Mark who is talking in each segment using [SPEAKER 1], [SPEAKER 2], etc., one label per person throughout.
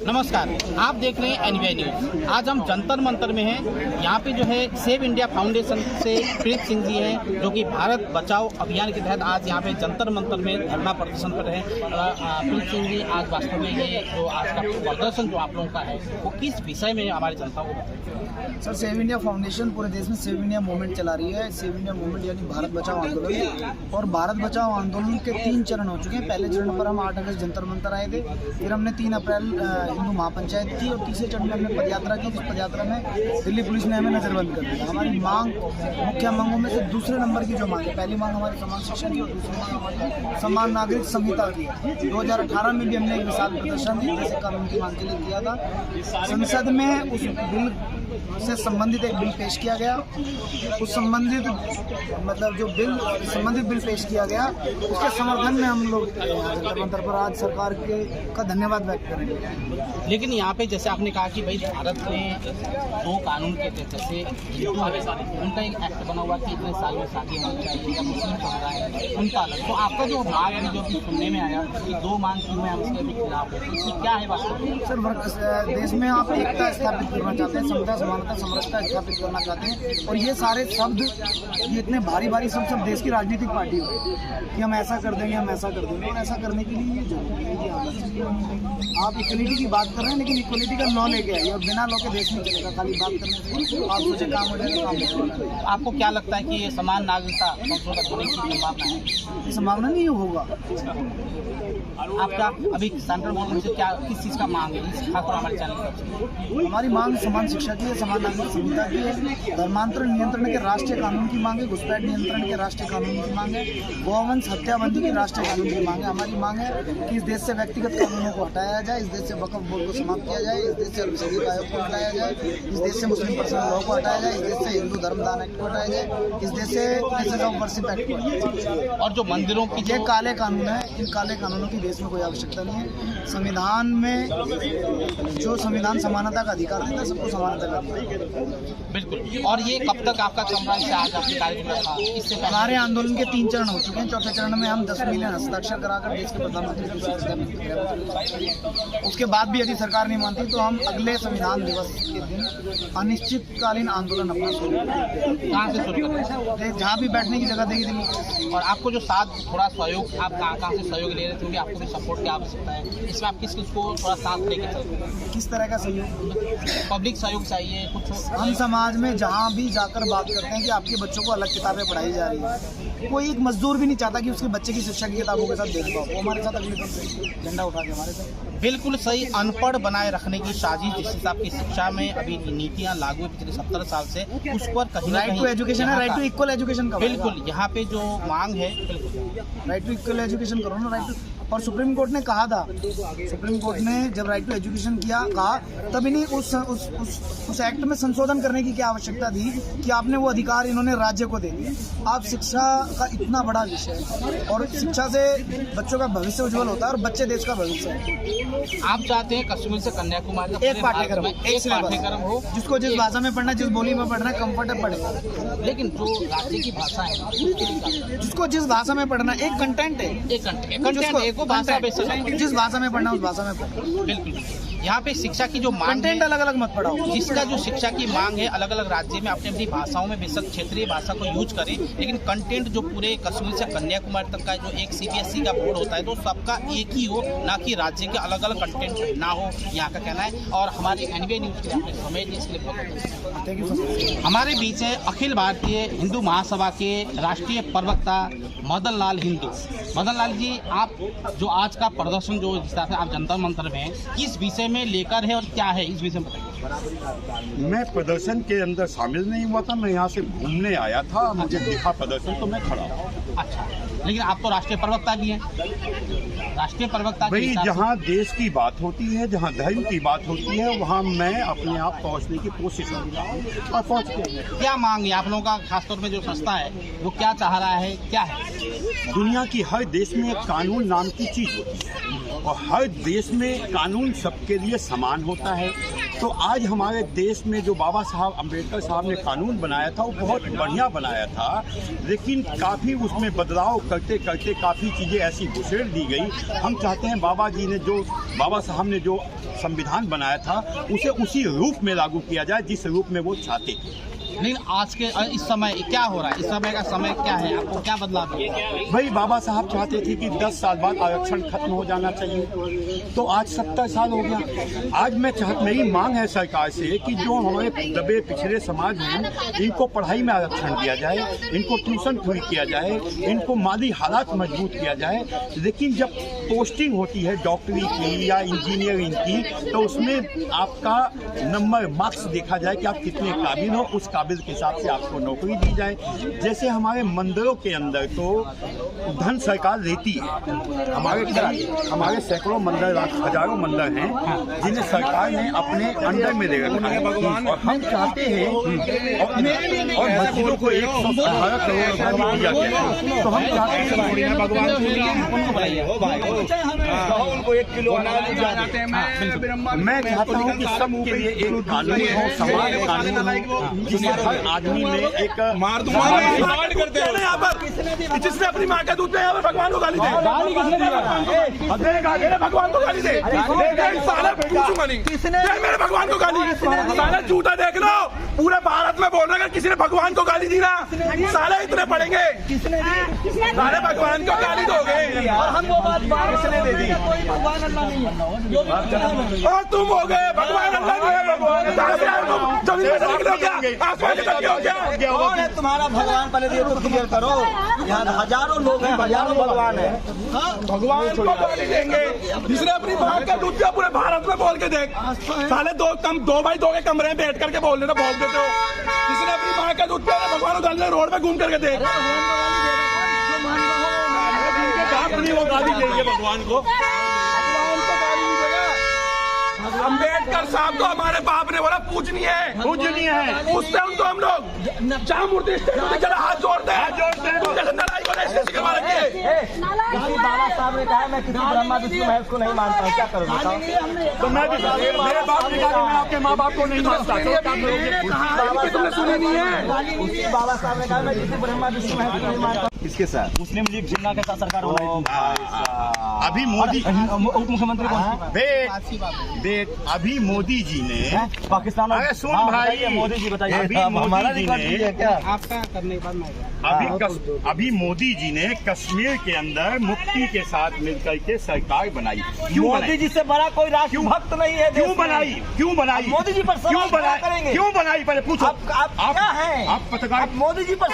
[SPEAKER 1] नमस्कार, आप देख रहे हैं एनवीआई न्यूज़। आज हम जंतर मंतर में हैं। यहाँ पे जो है सेव इंडिया फाउंडेशन से प्रीत सिंह जी हैं, जो कि भारत बचाओ अभियान के तहत आज यहाँ पे जंतर मंतर में धरना प्रदर्शन कर रहे हैं। प्रीत सिंह जी, आज वास्तव में ये जो आज का प्रदर्शन जो आप लोगों का है वो किस विषय में हमारी जनता को बताएं?
[SPEAKER 2] सर, सेव इंडिया फाउंडेशन पूरे देश में सेव इंडिया मूवमेंट चला रही है। सेव इंडिया मूवमेंट यानी भारत बचाओ आंदोलन, और भारत बचाओ आंदोलन के 3 चरण हो चुके हैं। पहले चरण पर हम 8 अगस्त जंतर मंतर आए थे, फिर हमने 3 अप्रैल हिंदू महापंचायत की, और तीसरे चरण में हमने पदयात्रा की। जिस पदयात्रा में दिल्ली पुलिस ने हमें नजरबंद कर दिया। हमारी मांग, मुख्य मांगों में से दूसरे नंबर की जो मांग है, पहली मांग हमारी समान शिक्षा की और दूसरी मांग हमारी समान नागरिक संहिता की। 2018 में भी हमने एक विशाल प्रदर्शन जैसे कानून की मांग के लिए किया था। संसद में उस बिल से संबंधित एक बिल पेश किया गया। उस संबंधित संबंधित बिल पेश किया गया, उसके समर्थन में हम लोग जंतर मंतर पर आज सरकार का धन्यवाद व्यक्त करेंगे।
[SPEAKER 1] लेकिन यहाँ पे जैसे आपने कहा कि भाई भारत में 2 कानून के तहत से हिंदू है, उनका एक एक्ट बना हुआ कि इतने साल में शादी होनी चाहिए, या मुस्लिम समुदाय है उनका अलग। तो आपका जो मांग है, जो अभी सुनने में आया कि 2 मांग क्यों है, उसके भी खिलाफ है, तो क्या है वास्तव में?
[SPEAKER 2] सर, देश में आप एकता स्थापित करना चाहते हैं, समता समानता समरसता स्थापित करना चाहते हैं, और ये सारे शब्द, ये इतने भारी भारी सब देश की राजनीतिक पार्टी हो कि हम ऐसा कर देंगे, हम ऐसा कर देंगे, और ऐसा करने के लिए ये जरूरी है कि आप इक्वलिटी की बात कर रहे हैं, लेकिन इक्वलिटी का लॉ लेके आइए, और बिना लॉ के देश नहीं चलेगा। खाली बात करने से आप सोचे काम हो जाएगा, काम हो जाएगा।
[SPEAKER 1] आपको क्या लगता है कि ये समान नागरिकता संशोधन होने की संभावना है?
[SPEAKER 2] ये संभावना नहीं होगा।
[SPEAKER 1] आपका अभी सेंट्रल गवर्नमेंट से क्या, किस चीज़ का मांग है? इस खासकर हमारे चैनल
[SPEAKER 2] हमारी मांग समान शिक्षा की है, समान नागरिक संहिता की है, धर्मांतरण नियंत्रण के राष्ट्रीय कानून की मांग है, घुसपैठ नियंत्रण के राष्ट्रीय कानून की मांग है, गोवंश हत्याबंदी की राष्ट्रीय कानून की मांग है। हमारी मांग है कि इस देश से व्यक्तिगत कानूनों को हटाया जाए, इस देश से वक्फ बोर्ड को समाप्त किया जाए, इस देश से अल्पसंख्यक आयोग को हटाया जाए, इस देश से मुस्लिम पर्सनल लॉ को हटाया जाए, इस देश से हिंदू धर्मदान एक्ट को हटाया जाए, इस देश से प्लेसेस ऑफ वर्शिप एक्ट को हटाया जाए।
[SPEAKER 1] और जो मंदिरों की
[SPEAKER 2] ये काले कानून है, इन काले कानूनों की देश में कोई आवश्यकता नहीं है। संविधान में जो संविधान समानता का अधिकार देता है, सबको समानता का अधिकार।
[SPEAKER 1] बिल्कुल। और ये कब तक आपका चल रहा है? आज आपके कार्यक्रम था, इससे
[SPEAKER 2] हमारे आंदोलन के 3 चरण हो चुके हैं। चौथे चरण में हम 10 मिलियन हस्ताक्षर कराकर देश के प्रधानमंत्री को, उसके बाद भी यदि सरकार नहीं मानती तो हम अगले संविधान दिवस के दिन अनिश्चितकालीन आंदोलन अपना शुरू करेंगे।
[SPEAKER 1] कहाँ से शुरू करेंगे?
[SPEAKER 2] जहाँ भी बैठने की जगह देगी दिल्ली।
[SPEAKER 1] और आपको जो साथ थोड़ा सहयोग, आप कहाँ से सहयोग ले रहे थे, क्योंकि आपको भी सपोर्ट की आवश्यकता है, इसमें आप किस को थोड़ा साथ लेके चलते हैं?
[SPEAKER 2] किस तरह का सहयोग?
[SPEAKER 1] पब्लिक सहयोग चाहिए कुछ?
[SPEAKER 2] हम समाज में जहाँ भी जाकर बात करते हैं कि आपके बच्चों को अलग किताबें पढ़ाई जा रही है, कोई एक मजदूर भी नहीं चाहता कि उसके बच्चे की शिक्षा की किताबों के साथ भेदभाव। वो हमारे साथ अगले दिन झंडा उठा के हमारे साथ।
[SPEAKER 1] बिल्कुल सही। अनपढ़ बनाए रखने की साजिश जिस हिसाब की शिक्षा में अभी नीतियां लागू है पिछले 70 साल से, उस पर कहीं
[SPEAKER 2] राइट टू एजुकेशन है, राइट टू इक्वल एजुकेशन का।
[SPEAKER 1] बिल्कुल, यहाँ पे जो मांग है,
[SPEAKER 2] राइट टू इक्वल एजुकेशन करो ना, राइट टू। और सुप्रीम कोर्ट ने कहा था, सुप्रीम कोर्ट ने जब राइट टू एजुकेशन कहा, तब इन्हीं उस एक्ट में संशोधन करने की क्या आवश्यकता थी कि आपने वो अधिकार इन्होंने राज्य को दे दिया। आप शिक्षा का इतना बड़ा विषय है, और शिक्षा से बच्चों का भविष्य उज्जवल होता है, और बच्चे देश का भविष्य है।
[SPEAKER 1] आप चाहते हैं कश्मीर से कन्याकुमारी
[SPEAKER 2] एक पाठ्यक्रम
[SPEAKER 1] हो,
[SPEAKER 2] जिसको जिस भाषा में पढ़ना, जिस बोली में पढ़ना है, कंफर्टेबल पढ़ेगा।
[SPEAKER 1] लेकिन जो राज्य की भाषा है,
[SPEAKER 2] जिसको जिस भाषा में पढ़ना, एक कंटेंट है,
[SPEAKER 1] एक कंटेंट भाषा बेसिक,
[SPEAKER 2] जिस भाषा में पढ़ना उस भाषा में पढ़ना।
[SPEAKER 1] बिल्कुल। यहाँ पे शिक्षा की जो मांग
[SPEAKER 2] कंटेंट अलग अलग मत पढ़ाओ।
[SPEAKER 1] जिसका जो शिक्षा की मांग है, अलग अलग राज्य में अपनी अपनी भाषाओं में बेशक क्षेत्रीय भाषा को यूज करें, लेकिन कंटेंट जो पूरे कश्मीर से कन्याकुमारी तक का जो एक CBSE का बोर्ड होता है, तो सबका एक ही हो, ना कि राज्य के अलग अलग कंटेंट ना हो, यहाँ का कहना है। और हमारे एनवीआई न्यूज़ के आपने समय दी, इसके लिए
[SPEAKER 2] थैंक यू।
[SPEAKER 1] हमारे बीच है अखिल भारतीय हिंदू महासभा के राष्ट्रीय प्रवक्ता मदन लाल हिंदू। मदन लाल जी, आप जो आज का प्रदर्शन जो जिस तरह से आप जंतर मंतर में किस विषय में लेकर है और क्या है, इस विषय में बताइए।
[SPEAKER 3] मैं प्रदर्शन के अंदर शामिल नहीं हुआ था, मैं यहाँ से घूमने आया था, मुझे दिखा प्रदर्शन तो मैं खड़ा हूँ।
[SPEAKER 1] अच्छा, लेकिन आप तो राष्ट्रीय प्रवक्ता भी हैं। राष्ट्रीय प्रवक्ता
[SPEAKER 3] भाई, जहाँ देश की बात होती है, जहाँ धर्म की बात होती है, वहाँ मैं अपने आप पहुँचने की कोशिश करता हूँ, और पहुँच गया।
[SPEAKER 1] क्या मांग है आप लोगों का, खासतौर में जो संस्था है वो क्या चाह रहा है, क्या है?
[SPEAKER 3] दुनिया की हर देश में एक कानून नाम की चीज़ होती है, और हर देश में कानून सबके लिए समान होता है। तो आज हमारे देश में जो बाबा साहब अम्बेडकर साहब ने कानून बनाया था, वो बहुत बढ़िया बनाया था, लेकिन काफ़ी उसमें बदलाव करते करते काफ़ी चीज़ें ऐसी घुसेड़ दी गई। हम चाहते हैं बाबा साहब ने जो संविधान बनाया था उसे उसी रूप में लागू किया जाए जिस रूप में वो चाहते थे।
[SPEAKER 1] लेकिन आज के इस समय क्या हो रहा है, इस समय का समय क्या है, आपको क्या बदलाव है?
[SPEAKER 3] भाई बाबा साहब चाहते थे कि 10 साल बाद आरक्षण खत्म हो जाना चाहिए, तो आज 70 साल हो गया। आज मेरी मांग है सरकार से कि जो हमारे दबे पिछड़े समाज हैं इनको पढ़ाई में आरक्षण दिया जाए, इनको ट्यूशन फ्री किया जाए, इनको माली हालात मजबूत किया जाए। लेकिन जब पोस्टिंग होती है डॉक्टरी की या इंजीनियरिंग की तो उसमें आपका नंबर मार्क्स देखा जाए कि आप कितने काबिल हो, उस काबिल के हिसाब से आपको नौकरी दी जाए। जैसे हमारे मंदिरों के अंदर तो धन सरकार देती है, हमारे सैकड़ों मंदिर, हजारों मंदिर हैं जिन्हें सरकार ने अपने अंडर में ले रखा है। और हम चाहते हैं और मस्जिदों को 118 करोड़ रुपए दिया गया है, तो हम चाहते हैं
[SPEAKER 4] उनको 1 किलो
[SPEAKER 3] मैं चाहता हूँ कि सबके लिए एक कानून हो, समान कानून हो, जिससे हर आदमी में एक
[SPEAKER 4] मार दूंगा करते हैं यहाँ पर। जिसने अपनी माँ का दूध यहाँ पर भगवान को गाली दे, भगवान को गाली दे, मेरे भगवान को गाली, साला झूठा देख लो, पूरे भारत में बोल रहे हैं किसी ने भगवान को गाली दी ना, साले इतने पड़ेंगे, साले भगवान को गाली दोगे। और हम वो बात किसने दे दी, भगवान अल्लाह नहीं है, और तुम हो गए भगवान अल्लाह नहीं है,
[SPEAKER 5] कौन है तुम्हारा भगवान? पहले ये तो क्लियर करो, यहाँ हजारों लोग हैं, हजारों भगवान है।
[SPEAKER 4] भगवान को गाली देंगे जिसने अपनी माँ का दूध दिया, पूरे भारत में बोल के देख, साले 2 बाई 2 के कमरे में बैठ करके बोल देते हो, जिसने अपनी माँ का दूध दिया भगवान को गाली, रोड पे घूम करके देख, वो गाली देंगे भगवान को गाली देगा। अम्बेडकर साहब तो हमारे बाप ने बोला पूजनीय है, पूछते हैं उनको हम लोग, जहाँ मूर्ति जरा हाथ जोड़ते हैं, लड़ाई को
[SPEAKER 5] बाबा साहब ने कहा मैं किसी ब्रह्मा विष्णु महेश को नहीं मानता हूँ, क्या करूँगा?
[SPEAKER 3] तो मैं भी, मेरे बाप ने कहा कि मैं आपके माँ बाप को नहीं मानता,
[SPEAKER 4] तुमने सुनी नहीं है?
[SPEAKER 5] उसी बाबा साहब ने कहा मैं किसी ब्रह्मा विष्णु महेश को नहीं मानता।
[SPEAKER 2] किसके साथ?
[SPEAKER 5] मुस्लिम लीग जिन्ना के साथ सरकार हो रही थी।
[SPEAKER 3] अभी मोदी
[SPEAKER 5] उप मुख्यमंत्री
[SPEAKER 3] अभी मोदी जी ने
[SPEAKER 5] पाकिस्तान,
[SPEAKER 3] अरे सुन भाई,
[SPEAKER 5] मोदी जी बताइए,
[SPEAKER 3] हमारा रिकॉर्ड
[SPEAKER 5] है क्या?
[SPEAKER 1] आपका करने के बाद मैं
[SPEAKER 3] अभी मोदी जी ने कश्मीर के अंदर मुफ्ती के साथ मिलकर के सरकार बनाई।
[SPEAKER 5] मोदी जी से बड़ा कोई राष्ट्र भक्त नहीं है।
[SPEAKER 3] क्यों बनाई?
[SPEAKER 5] मोदी जी पर
[SPEAKER 3] क्यों बनाई? पहले पूछो
[SPEAKER 5] आप क्या हैं?
[SPEAKER 3] आप पत्रकार,
[SPEAKER 5] मोदी जी पर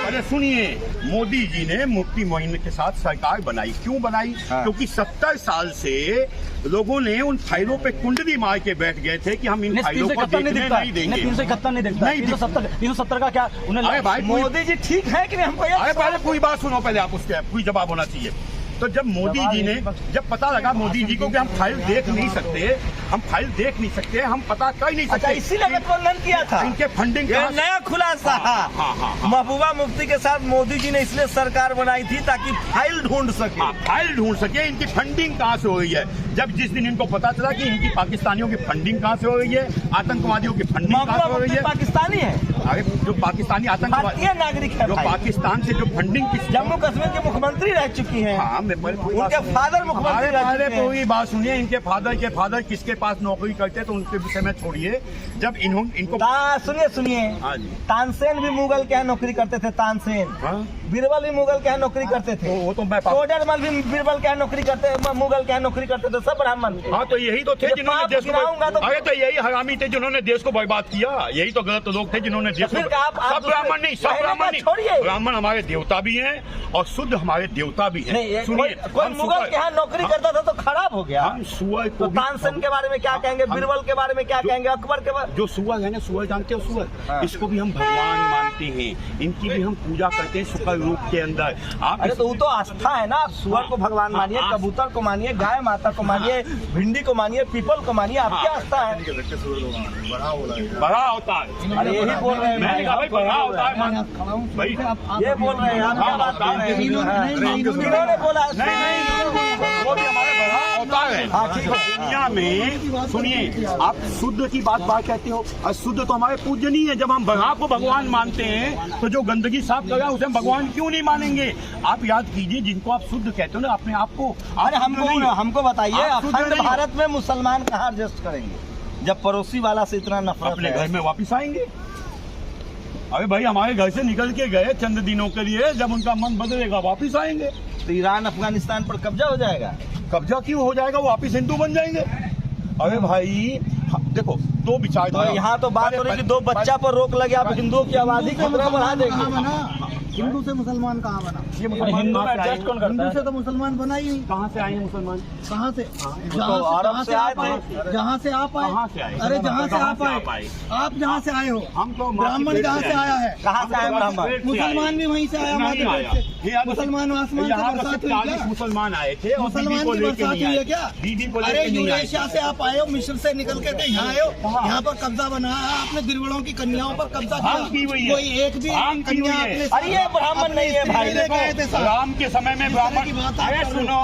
[SPEAKER 3] अरे सुनिए, मोदी जी ने मुफ्ती मोइन के साथ सरकार बनाई। क्यों बनाई? क्योंकि 70 साल से लोगों ने उन फाइलों पे कुंडली मार के बैठ गए थे कि हम इन फाइलों को देखने नहीं देंगे।
[SPEAKER 5] 371 नहीं दिखता, 370 का क्या?
[SPEAKER 3] अरे भाई
[SPEAKER 5] मोदी जी ठीक है कि नहीं? हमको
[SPEAKER 3] अरे पहले पूरी बात सुनो, पहले आप उसके पूरी जवाब होना चाहिए। तो जब मोदी जी ने, जब पता लगा मोदी जी को कि हम फाइल देख नहीं सकते, हम पता कर नहीं सकते,
[SPEAKER 5] इसीलिए गठबंधन किया था।
[SPEAKER 3] इनके फंडिंग
[SPEAKER 5] नया खुलासा, महबूबा मुफ्ती के साथ मोदी जी ने इसलिए सरकार बनाई थी ताकि फाइल ढूंढ सके, इनकी फंडिंग कहाँ से हो रही है। जब जिस दिन इनको पता चला कि इनकी पाकिस्तानियों की फंडिंग कहाँ से हो रही है, आतंकवादियों की फंडिंग कहाँ से हो रही है, पाकिस्तानी है,
[SPEAKER 3] अरे जो पाकिस्तानी आतंकवादी
[SPEAKER 5] नागरिक है,
[SPEAKER 3] जो पाकिस्तान से जो फंडिंग,
[SPEAKER 5] जम्मू कश्मीर के मुख्यमंत्री रह चुकी है, उनके फादर मुख्यमंत्री रह चुके हैं।
[SPEAKER 3] पूरी बात सुनिए, इनके फादर किसके पास नौकरी करते तो उनके विषय में छोड़िए। जब इनको
[SPEAKER 5] सुनिए, तानसेन भी मुगल के यहाँ नौकरी करते थे, तानसेन, बीरबल भी मुगल के यहाँ नौकरी करते थे,
[SPEAKER 3] वो तो मैं
[SPEAKER 5] टोडरमल भी बीरबल के यहाँ नौकरी करते, मुगल के यहाँ नौकरी करते थे, सब ब्राह्मण थे।
[SPEAKER 3] हाँ, तो यही तो थे जिन्होंने देश को, अरे तो यही हरामी थे जिन्होंने देश को बर्बाद किया, यही तो गलत लोग थे जिन्होंने देश को। सब ब्राह्मण नहीं, ब्राह्मण हमारे देवता भी हैं और शुद्ध हमारे देवता भी हैं।
[SPEAKER 5] सुनिए, कोई मुगल के यहाँ नौकरी करता था तो खराब हो गया।
[SPEAKER 3] हम सुअर को,
[SPEAKER 5] तानसेन के बारे में क्या कहेंगे, बीरबल के बारे में क्या कहेंगे, अकबर के बारे में?
[SPEAKER 3] जो सुअर है ना, सुअर जानते हो, सुअर, इसको भी हम भगवान मानते हैं, इनकी भी हम पूजा करते हैं शुक्र रूप के अंदर। आप
[SPEAKER 5] अरे तो वो तो आस्था है ना, सुअर को भगवान मानिए, कबूतर को मानिए, गाय माता को मानिए, भिंडी को मानिए, पीपल को मानिए, आपकी आस्था है।
[SPEAKER 3] बड़ा होता है,
[SPEAKER 5] अरे यही बोल रहे हैं,
[SPEAKER 3] मैंने कहा भाई बड़ा होता है भाई,
[SPEAKER 5] ये बोल रहे हैं, आप क्या बात कर रहे हैं? इन्होंने बोला
[SPEAKER 3] नहीं, वो भी हमारे बड़ा होता है। दुनिया में सुनिए, आप शुद्ध की बात कहते हो, अशुद्ध तो हमारे पूजनीय है। जब हम आपको भगवान मानते हैं तो जो गंदगी साफ कर रहा है उसे हम भगवान क्यों नहीं मानेंगे? आप याद कीजिए, जिनको आप शुद्ध कहते हो ना अपने आप को,
[SPEAKER 5] अरे हमको बताइए, अखंड भारत में मुसलमान कहाँ एडजस्ट करेंगे जब पड़ोसी वाला से इतना नफरत
[SPEAKER 3] अपने
[SPEAKER 5] है?
[SPEAKER 3] घर में वापिस आएंगे। अरे भाई, हमारे घर से निकल के गए चंद दिनों के लिए, जब उनका मन बदलेगा वापिस आएंगे।
[SPEAKER 5] तो ईरान अफगानिस्तान पर कब्जा हो जाएगा?
[SPEAKER 3] कब्जा क्यों हो जाएगा? वो वापिस हिंदू बन जाएंगे। अरे भाई देखो, दो विचारधारा।
[SPEAKER 5] यहाँ तो बात हो रही है कि 2 बच्चा पर रोक लगे, आप हिंदुओं की आबादी को बढ़ा देंगे।
[SPEAKER 2] हिंदू से मुसलमान कहाँ बना?
[SPEAKER 3] ये मुसलमान एडजस्ट कौन करता
[SPEAKER 2] हिंदू
[SPEAKER 3] है?
[SPEAKER 2] से तो मुसलमान बना ही नहीं।
[SPEAKER 3] कहाँ से आए हैं मुसलमान?
[SPEAKER 2] कहाँ से?
[SPEAKER 5] अरब से आए थे।
[SPEAKER 2] जहाँ से आप आए।
[SPEAKER 3] कहाँ से आए?
[SPEAKER 2] अरे जहाँ से आप आए, आप जहाँ से आए हो।
[SPEAKER 3] हम तो
[SPEAKER 2] ब्राह्मण जहाँ से आया है।
[SPEAKER 5] कहाँ से आए ब्राह्मण?
[SPEAKER 2] मुसलमान भी वहीं से आया, मध्य प्रदेश से। मुसलमान आसमान से बरसात हुई क्या?
[SPEAKER 3] मुसलमान आए थे और
[SPEAKER 2] मुसलमान की बरसात हुई है क्या?
[SPEAKER 3] दीदी को
[SPEAKER 2] अरे यूरेशिया से आप आए हो, मिस्र से निकल के थे, यहाँ आए हो, यहाँ पर कब्जा बनाया है आपने, गिरवड़ों की कन्याओं पर कब्जा किया। कोई एक भी कन्या आपने,
[SPEAKER 5] अरे ये ब्राह्मण नहीं है भाई।
[SPEAKER 2] देखो
[SPEAKER 3] राम के समय में ब्राह्मण
[SPEAKER 2] की बात
[SPEAKER 3] अरे
[SPEAKER 2] आप
[SPEAKER 3] सुनो,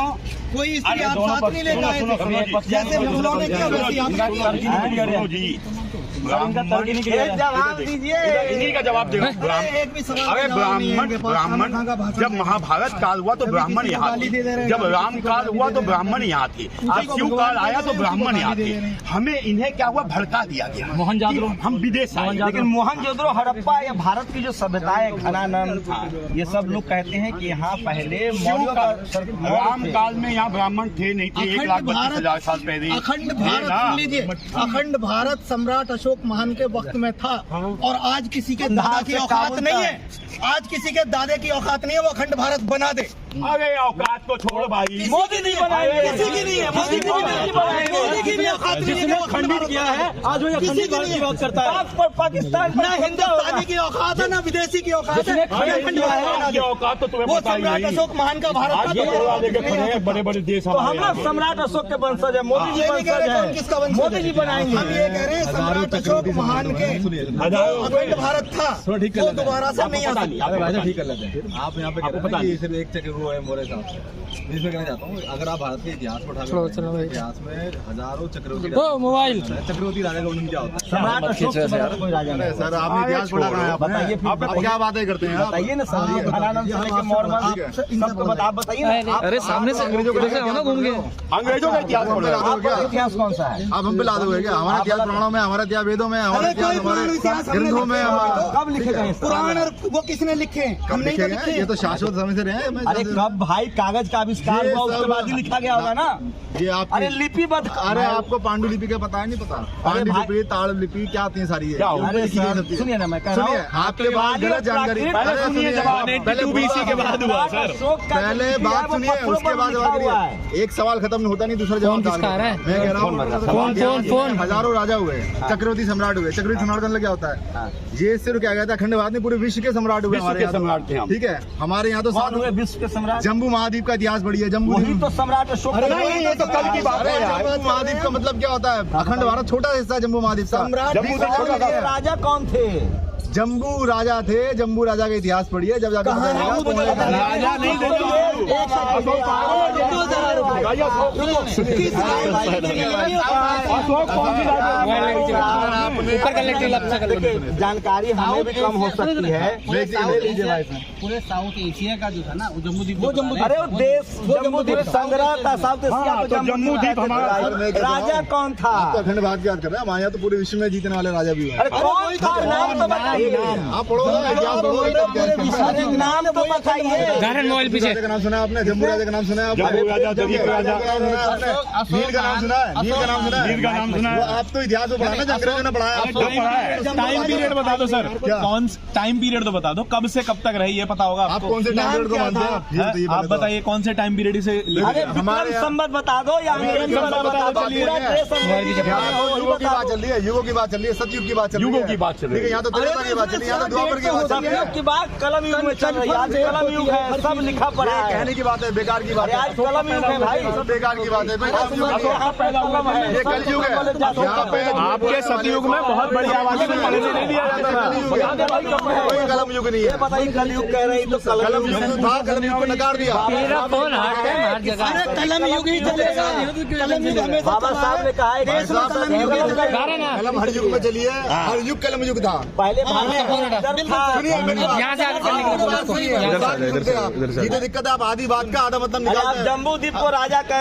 [SPEAKER 2] कोई स्त्री आप साथ नहीं ले गए थे, जैसे मुगलों ने किया वैसे आप
[SPEAKER 3] जी
[SPEAKER 5] जवाब दीजिए।
[SPEAKER 3] इन्हीं का जवाब दो।
[SPEAKER 2] एक भी सवाल
[SPEAKER 3] अरे
[SPEAKER 2] का जवाब नहीं है
[SPEAKER 3] ब्राह्मण
[SPEAKER 2] इनके पास।
[SPEAKER 3] जब महाभारत काल हुआ तो ब्राह्मण यहाँ थे, जब राम काल हुआ तो ब्राह्मण यहाँ थे, जब शिव काल आया तो ब्राह्मण यहाँ थे। हमें इन्हें क्या हुआ, भड़का दिया गया। मोहनजोदड़ो हम विदेश आए,
[SPEAKER 5] लेकिन मोहनजोदड़ो, हड़प्पा या भारत की जो सभ्यताएं, घनानंद, ये सब लोग कहते हैं कि यहाँ पहले
[SPEAKER 3] राम काल में यहाँ ब्राह्मण थे नहीं थे, 1,32,000 साल पहले।
[SPEAKER 2] अखंड भारत लीजिए, अखंड भारत सम्राट अशोक महान के वक्त में था, और आज किसी के दादा की औकात नहीं है, आज किसी के दादे की औकात नहीं है वो अखंड भारत बना दे।
[SPEAKER 3] अरे औकात को छोड़ भाई,
[SPEAKER 5] मोदी नहीं बनाएंगे,
[SPEAKER 2] किसी की नहीं है, मोदी की नहीं बनाएंगे, मोदी की भी औकात नहीं है, वो खंडित किया है, आज वो अखंड भारत की बात करता है।
[SPEAKER 5] पाकिस्तान
[SPEAKER 2] ना हिंदुस्तानी की औकात है, ना विदेशी की औकात है,
[SPEAKER 3] औकात तो तुम्हें
[SPEAKER 2] वो
[SPEAKER 3] पता ही
[SPEAKER 2] सम्राट
[SPEAKER 3] नहीं।
[SPEAKER 2] अशोक महान का भारत था।
[SPEAKER 3] बड़े बड़े देश
[SPEAKER 5] तो हम लोग सम्राट अशोक के वंशज है, मोदी जी वंशज है, मोदी जी बनाएंगे।
[SPEAKER 2] हम ये कह रहे हैं सम्राट अशोक महान के अखंड भारत था, वो दोबारा से नहीं आ सकता।
[SPEAKER 6] ठीक कर लेते हैं। आप यहाँ पे कह रहे हैं कि सिर्फ एक चक्र हुआ है मोरे साहब से। मैं इसमें कहना चाहता हूँ, अगर आप भारत के इतिहास को उठा के इतिहास में हजारों चक्रवर्ती मोबाइल चक्रवर्ती राजा का वर्णन क्या होता है?
[SPEAKER 5] सम्राट अशोक से बड़ा कोई राजा नहीं।
[SPEAKER 6] सर आपने इतिहास पढ़ा कहाँ है?
[SPEAKER 5] बताइए,
[SPEAKER 6] आप क्या बातें करते हैं?
[SPEAKER 5] बताइए ना सर, घनानंद से लेके मौर्य, आप बताइए ना।
[SPEAKER 6] अरे सामने से अंग्रेजों का घूम गए,
[SPEAKER 3] अंग्रेजों का इतिहास पढ़ रहे हो।
[SPEAKER 5] आपका इतिहास कौन सा है?
[SPEAKER 6] आप हम पे ला दोगे क्या? हमारा इतिहास पुराणों में, हमारा इतिहास वेदों में, हमारा इतिहास हमारे ग्रंथों में,
[SPEAKER 5] कब लिखे गए?
[SPEAKER 2] पुराण और वो किसने लिखे? हम नहीं तो लिखे।
[SPEAKER 6] ये तो शाश्वत समय से रहे हैं।
[SPEAKER 5] अरे कब भाई कागज का आविष्कार हुआ उसके बाद ही लिखा गया होगा ना।
[SPEAKER 6] ये आप
[SPEAKER 5] अरे लिपिबद्ध,
[SPEAKER 6] अरे आपको पांडुलिपि का पता है? नहीं पता? पांडुलिपि, ताड़लिपि क्या आती है सारी है?
[SPEAKER 5] अरे सुनिए ना, मैं कह रहा
[SPEAKER 6] सुनिए,
[SPEAKER 5] हूँ
[SPEAKER 6] आपके पास गलत जानकारी।
[SPEAKER 5] पहले
[SPEAKER 6] सुनिए जवाब, पहले BC के बाद हुआ सर। पहले बात सुनिए, उसके बाद जवाब करिए। एक सवाल खत्म होता नहीं, दूसरा जवाब मैं कह रहा हूँ। हजारों राजा हुए, चक्रवर्ती सम्राट हुए। चक्रवर्ती सम्राट का मतलब क्या होता है? ये सिर्फ क्या कहता है, अखंड भारत में पूरे विश्व के सम्राट हुए हमारे यहाँ। ठीक है, हमारे यहाँ तो
[SPEAKER 5] कौन हुए विश्व के सम्राट?
[SPEAKER 6] जम्बू महाद्वीप का इतिहास बढ़िया, जम्बू
[SPEAKER 5] वही तो सम्राट अशोक।
[SPEAKER 3] ये तो कल की बात है यार।
[SPEAKER 6] जम्बू महाद्वीप का मतलब क्या होता है? अखंड भारत छोटा हिस्सा है जम्बू महाद्वीप का।
[SPEAKER 5] राजा कौन थे?
[SPEAKER 6] जम्बू राजा थे, जम्बू राजा का इतिहास पढ़िए, जब जाकर
[SPEAKER 3] राजा नहीं
[SPEAKER 5] जानकारी हमें भी कम हो सकती है।
[SPEAKER 1] पूरे साउथ एशिया का जो था ना, वो जम्बू
[SPEAKER 5] अरे वो देश जम्बू द्वीप संग्रह था, साउथ एशिया को
[SPEAKER 3] जम्बू द्वीप हमारा।
[SPEAKER 5] राजा कौन था?
[SPEAKER 6] अखंड भारत की याद कर रहे हैं। हमारे यहाँ तो पूरे विश्व में जीतने वाले राजा भी हुए।
[SPEAKER 5] अरे कौन था? नाम तो बताइए।
[SPEAKER 6] आप पढ़ो ना, इतिहास पढ़ो।
[SPEAKER 5] अरे नाम तो बताइए।
[SPEAKER 6] राजा का नाम सुना है आपने? जम्बू राजा का नाम सुना है आपने?
[SPEAKER 3] जम्बू राजा, दलीप राजा,
[SPEAKER 6] नील का नाम सुना है? नील का नाम सुना है?
[SPEAKER 3] नील का नाम सुना है।
[SPEAKER 6] आप तो इतिहास में पढ़ा ना, अंग्रेजों ने पढ़ाया।
[SPEAKER 4] टाइम पीरियड बता दो सर, कौन टाइम पीरियड तो बता दो, कब से कब तक रही ये पता होगा
[SPEAKER 6] आप
[SPEAKER 4] आपको।
[SPEAKER 6] कौन से टाइम पीरियड को मानते हैं?
[SPEAKER 4] आप बताइए कौन से टाइम पीरियड से।
[SPEAKER 5] अरे विक्रम संवत बता दो या अंग्रेजी बता दो।
[SPEAKER 6] युगों की बात चल रही है, युगों की बात चल रही है, सतयुग की बात चल रही है।
[SPEAKER 3] युगों की बात चल रही है।
[SPEAKER 6] ठीक है, यहाँ तो की बात चली, यहाँ तो द्वापर की बात चली है।
[SPEAKER 5] की बात कलम युग में चल रही है, आज कलम युग है, सब लिखा पड़ा है।
[SPEAKER 6] कहने की बात है, बेकार की बात है,
[SPEAKER 5] आज कलम युग है भाई,
[SPEAKER 6] सब बेकार की बात है। ये कलयुग है, यहाँ पे
[SPEAKER 4] आपके सतयुग में बहुत बड़ी आवाज़ में पढ़ने नहीं दिया जाता था।
[SPEAKER 6] कोई कलम युग नहीं है।
[SPEAKER 5] बताइए कलयुग कह रही तो
[SPEAKER 6] कलम युग था, कलम युग को नकार दिया।
[SPEAKER 2] कलम युग ही चलेगा, कलम युग हमेशा
[SPEAKER 5] बाबा साहब ने कहा है कि
[SPEAKER 6] कलम हर युग में चली है, हर युग कलम युग था।
[SPEAKER 5] पहले भारत
[SPEAKER 6] ये तो दिक्कत है, आप आधी बात का आधा मतलब निकालते हैं।
[SPEAKER 5] जम्बू द्वीप को राजा